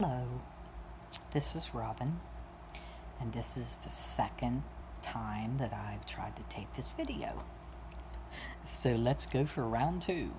Hello, this is Robin, and this is the second time that I've tried to tape this video. So let's go for round two.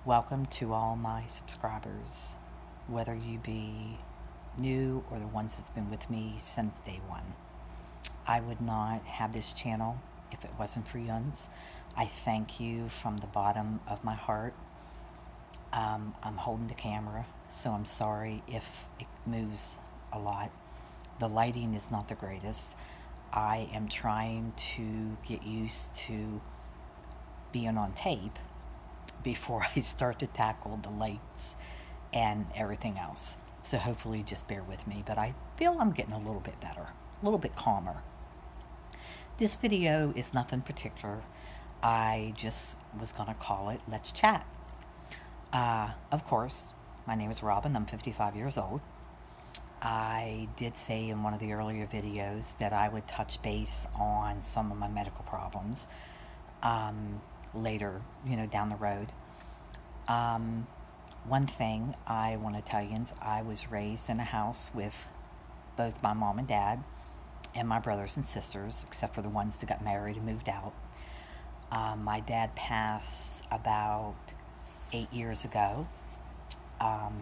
Welcome to all my subscribers, whether you be new or the ones that's been with me since day one. I would not have this channel if it wasn't for yuns. I thank you from the bottom of my heart. I'm holding the camera, so I'm sorry if it moves a lot. The lighting is not the greatest. I am trying to get used to being on tape before I start to tackle the lights and everything else. So hopefully just bear with me, but I feel I'm getting a little bit better, a little bit calmer. This video is nothing particular. I just was going to call it Let's Chat. Of course, my name is Robin. I'm 55 years old. I did say in one of the earlier videos that I would touch base on some of my medical problems later, down the road. One thing I want to tell you is I was raised in a house with both my mom and dad and my brothers and sisters, except for the ones that got married and moved out. My dad passed about 8 years ago.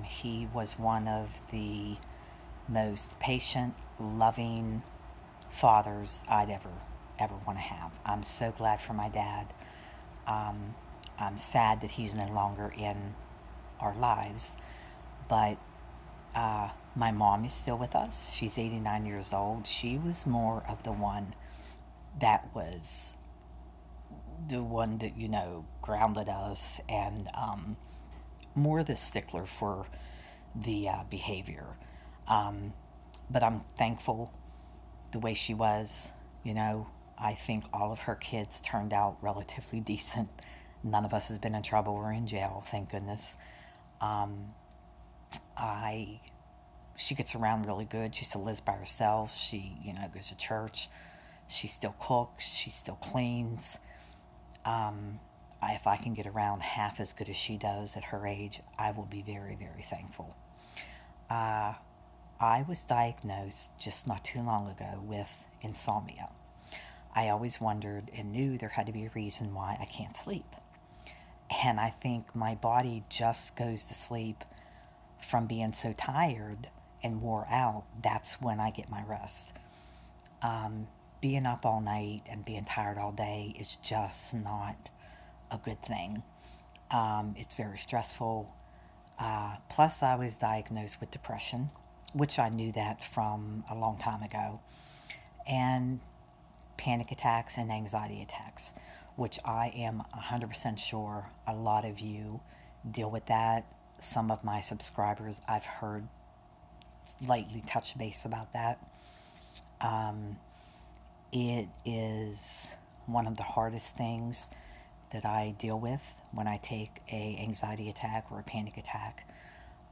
He was one of the most patient, loving fathers I'd ever want to have. I'm so glad for my dad. I'm sad that he's no longer in our lives, but my mom is still with us. She's 89 years old. She was more of the one that was the one that, grounded us and more the stickler for the behavior. But I'm thankful the way she was. I think all of her kids turned out relatively decent. None of us has been in trouble or in jail, thank goodness. She gets around really good. She still lives by herself. She, goes to church. She still cooks. She still cleans. If I can get around half as good as she does at her age, I will be very, very thankful. I was diagnosed just not too long ago with insomnia. I always wondered and knew there had to be a reason why I can't sleep. And I think my body just goes to sleep from being so tired and wore out. That's when I get my rest. Being up all night and being tired all day is just not a good thing. It's very stressful. Plus, I was diagnosed with depression, which I knew that from a long time ago, and panic attacks and anxiety attacks, which I am 100% sure a lot of you deal with that. Some of my subscribers I've heard lightly touch base about that. It is one of the hardest things that I deal with when I take a anxiety attack or a panic attack.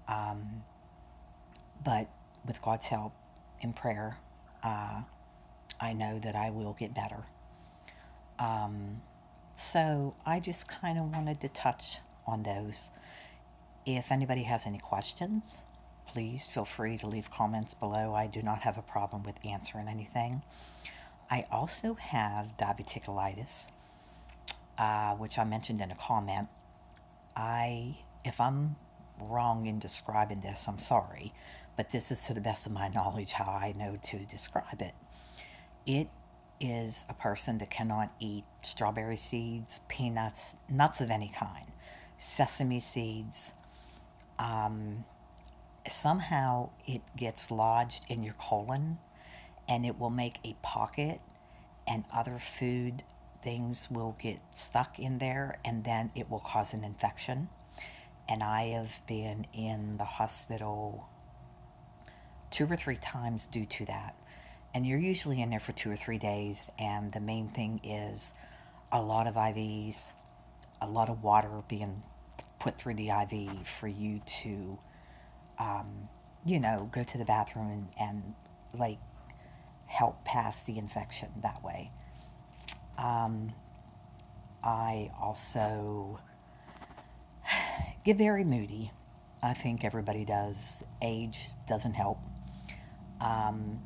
But with God's help and prayer, I know that I will get better. So I just kind of wanted to touch on those. If anybody has any questions, please feel free to leave comments below. I do not have a problem with answering anything. I also have diverticulitis, which I mentioned in a comment. If I'm wrong in describing this, I'm sorry, but this is to the best of my knowledge how I know to describe it. It is a person that cannot eat strawberry seeds, peanuts, nuts of any kind, sesame seeds. Somehow it gets lodged in your colon and it will make a pocket, and other food things will get stuck in there, and then it will cause an infection. And I have been in the hospital 2 or 3 times due to that. And you're usually in there for 2 or 3 days, and the main thing is a lot of IVs, a lot of water being put through the IV for you to, go to the bathroom and like help pass the infection that way. I also get very moody. I think everybody does. Age doesn't help. Um,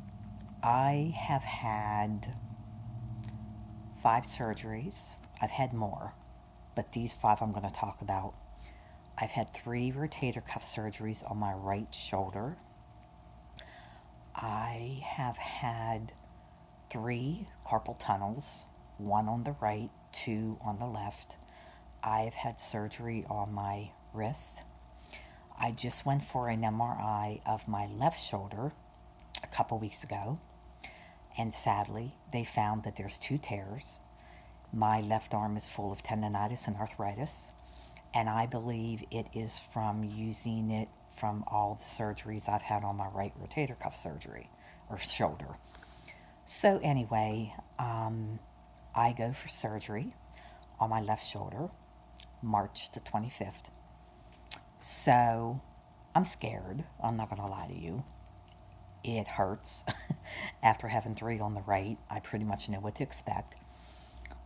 I have had 5 surgeries. I've had more, but these 5 I'm going to talk about. I've had 3 rotator cuff surgeries on my right shoulder. I have had 3 carpal tunnels, 1 on the right, 2 on the left. I've had surgery on my wrist. I just went for an MRI of my left shoulder a couple weeks ago, and sadly, they found that there's 2 tears. My left arm is full of tendonitis and arthritis, and I believe it is from using it from all the surgeries I've had on my right rotator cuff surgery or shoulder. So, anyway, I go for surgery on my left shoulder March the 25th. So, I'm scared. I'm not going to lie to you. It hurts. After having 3 on the right, I pretty much know what to expect.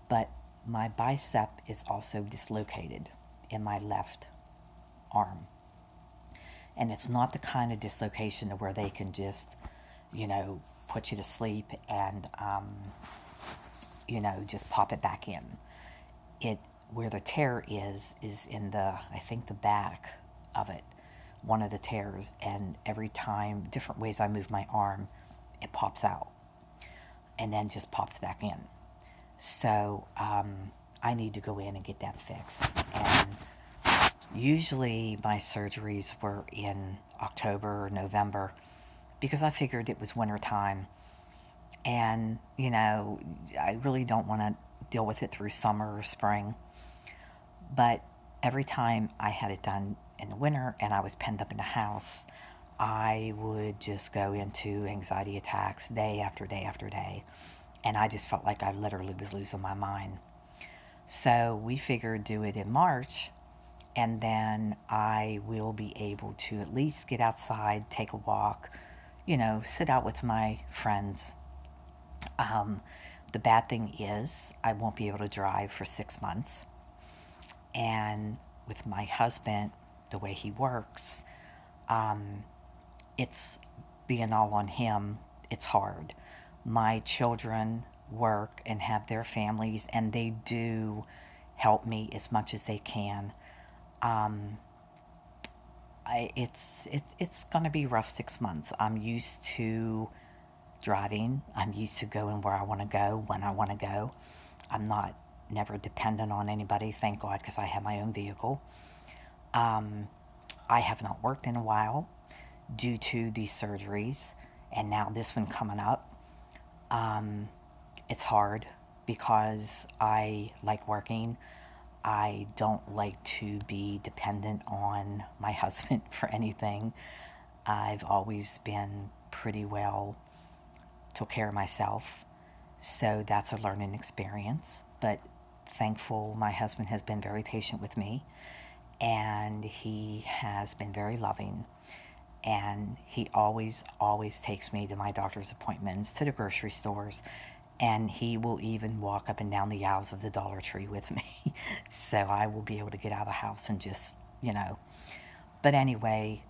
But my bicep is also dislocated in my left arm. And it's not the kind of dislocation where they can just, put you to sleep and, just pop it back in. Where the tear is in I think the back of it, one of the tears, and every time, different ways I move my arm, it pops out and then just pops back in. So I need to go in and get that fixed. And usually my surgeries were in October or November because I figured it was winter time. And, I really don't want to deal with it through summer or spring. But every time I had it done in the winter and I was penned up in the house, I would just go into anxiety attacks day after day after day. And I just felt like I literally was losing my mind. So we figured do it in March, and then I will be able to at least get outside, take a walk, sit out with my friends. The bad thing is I won't be able to drive for 6 months. And with my husband, the way he works, it's being all on him. It's hard. My children work and have their families, and they do help me as much as they can. It's going to be rough 6 months. I'm used to driving. I'm used to going where I want to go when I want to go. I'm not never dependent on anybody, thank God, because I have my own vehicle. I have not worked in a while due to these surgeries, and now this one coming up. It's hard because I like working. I don't like to be dependent on my husband for anything. I've always been pretty well took care of myself, so that's a learning experience. But thankful my husband has been very patient with me, and he has been very loving, and he always takes me to my doctor's appointments, to the grocery stores, and he will even walk up and down the aisles of the Dollar Tree with me. So I will be able to get out of the house and just, But anyway,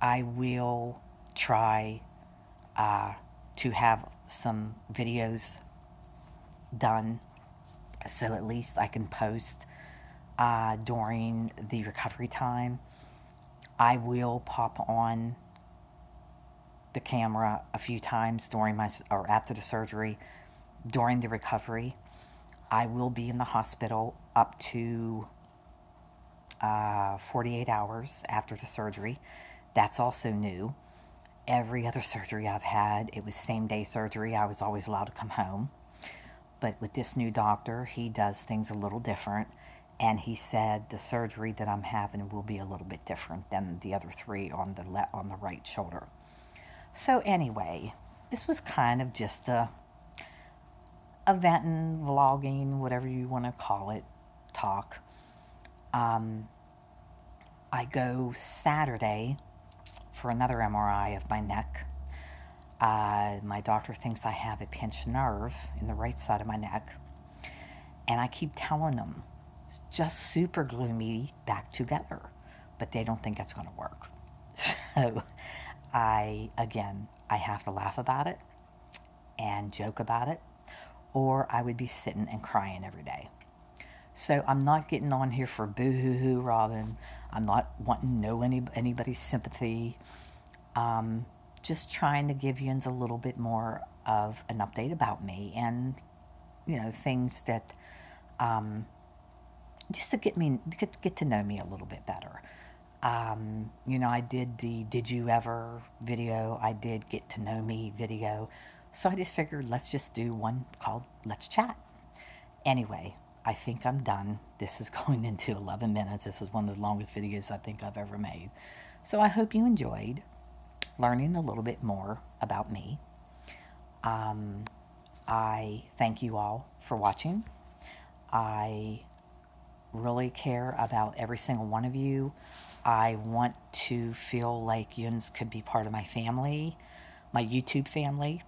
I will try to have some videos done so at least I can post during the recovery time. I will pop on the camera a few times or after the surgery, during the recovery. I will be in the hospital up to 48 hours after the surgery. That's also new. Every other surgery I've had, it was same-day surgery. I was always allowed to come home. But with this new doctor, he does things a little different. And he said the surgery that I'm having will be a little bit different than the other 3 on the right shoulder. So anyway, this was kind of just a venting, vlogging, whatever you want to call it, talk. I go Saturday for another MRI of my neck. My doctor thinks I have a pinched nerve in the right side of my neck. And I keep telling him, just super glue me back together. but they don't think it's going to work. So I have to laugh about it and joke about it, or I would be sitting and crying every day. So I'm not getting on here for boo-hoo-hoo, Robin. I'm not wanting to know anybody's sympathy. Just trying to give you a little bit more of an update about me and, things that, just to get to know me a little bit better. I did the Did You Ever video. I did Get to Know Me video. So I just figured let's just do one called Let's Chat. Anyway, I think I'm done. This is going into 11 minutes. This is one of the longest videos I think I've ever made. So I hope you enjoyed learning a little bit more about me. I thank you all for watching. I really care about every single one of you. I want to feel like yous could be part of my family, my YouTube family.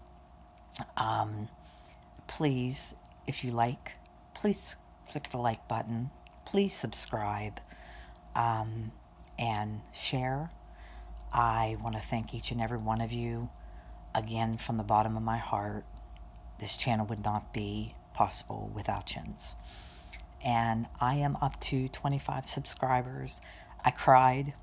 Please, if you like, please click the like button. Please subscribe and share. I want to thank each and every one of you again from the bottom of my heart. This channel would not be possible without yous. And I am up to 25 subscribers. I cried.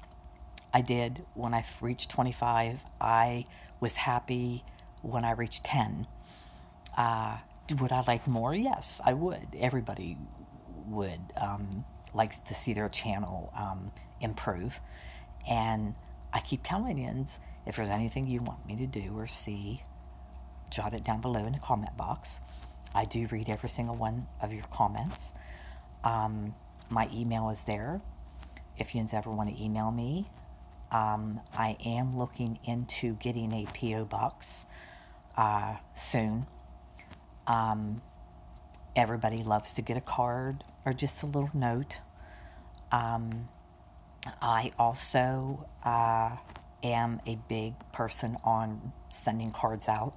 I did when I reached 25. I was happy when I reached 10. Would I like more? Yes, I would. Everybody would likes to see their channel improve. And I keep telling you, if there's anything you want me to do or see, jot it down below in the comment box. I do read every single one of your comments. My email is there if you ever want to email me. I am looking into getting a P.O. box soon. Everybody loves to get a card or just a little note. I also am a big person on sending cards out.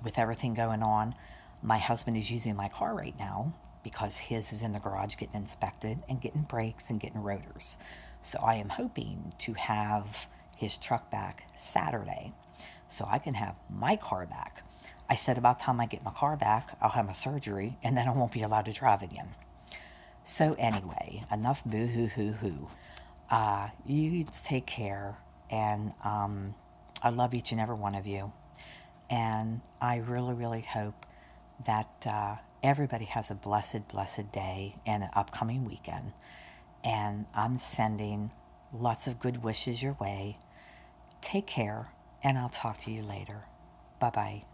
With everything going on, my husband is using my car right now because his is in the garage getting inspected and getting brakes and getting rotors. So I am hoping to have his truck back Saturday so I can have my car back. I said about time I get my car back, I'll have my surgery, and then I won't be allowed to drive again. So anyway, enough boo-hoo-hoo-hoo. You take care, and I love each and every one of you. And I really, really hope that everybody has a blessed, blessed day and an upcoming weekend. And I'm sending lots of good wishes your way. Take care, and I'll talk to you later. Bye-bye.